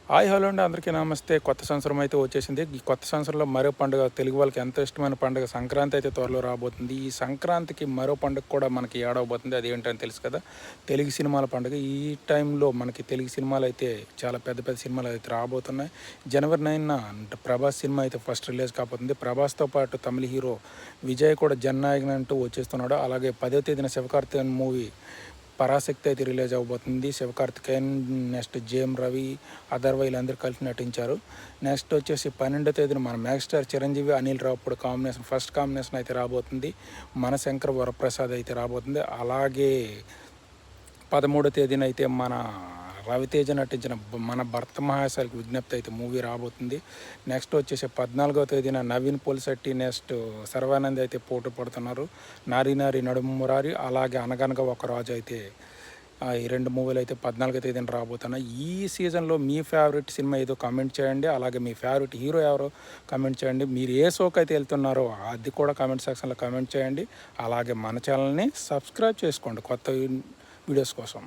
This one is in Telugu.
హాయ్ హలో అండి, అందరికీ నమస్తే. కొత్త సంవత్సరం అయితే వచ్చేసింది. ఈ కొత్త సంవత్సరంలో మరో పండుగ, తెలుగు వాళ్ళకి ఎంతో ఇష్టమైన పండుగ సంక్రాంతి అయితే త్వరలో రాబోతుంది. ఈ సంక్రాంతికి మరో పండుగ కూడా మనకి ఏడవబోతుంది. అది ఏంటని తెలుసు కదా, తెలుగు సినిమాల పండుగ. ఈ టైంలో మనకి తెలుగు సినిమాలు అయితే చాలా పెద్ద పెద్ద సినిమాలు అయితే రాబోతున్నాయి. జనవరి 9న ప్రభాస్ సినిమా అయితే ఫస్ట్ రిలీజ్ కాబోతుంది. ప్రభాస్తో పాటు తమిళ హీరో విజయ్ కూడా జననాయకన్ అంటూ వచ్చేస్తున్నాడు. అలాగే 10వ తేదీన శివకార్తికేయన్ మూవీ పరాశక్తి అయితే రిలీజ్ అవ్వబోతుంది. శివకార్తికేయన్, నెక్స్ట్ జేఎం రవి, అథర్వ వీళ్ళందరూ కలిసి నటించారు. నెక్స్ట్ వచ్చేసి 12వ తేదీన మన megastar Chiranjeevi, Anil Ravipudi combination, first combination అయితే రాబోతుంది. మనశంకర్ వరప్రసాద్ అయితే రాబోతుంది. అలాగే 13వ తేదీన అయితే మన రవితేజ నటించిన మన భర్త మహాశైలకు విజ్ఞప్తి అయితే మూవీ రాబోతుంది. నెక్స్ట్ వచ్చేసి 14వ తేదీన నవీన్ పోలిశెట్టి, నెక్స్ట్ సర్వానంద్ అయితే పోటీ పడుతున్నారు. నారి నారి నడుము మురారి, అలాగే అనగనగా ఒక రాజు అయితే ఈ రెండు మూవీలు అయితే 14వ తేదీన రాబోతున్నాయి. ఈ సీజన్లో మీ ఫేవరెట్ సినిమా ఏదో కామెంట్ చేయండి. అలాగే మీ ఫేవరెట్ హీరో ఎవరో కామెంట్ చేయండి. మీరు ఏ షోకి అయితే వెళ్తున్నారో అది కూడా కామెంట్ సెక్షన్లో కామెంట్ చేయండి. అలాగే మన ఛానల్ని సబ్స్క్రైబ్ చేసుకోండి కొత్త వీడియోస్ కోసం.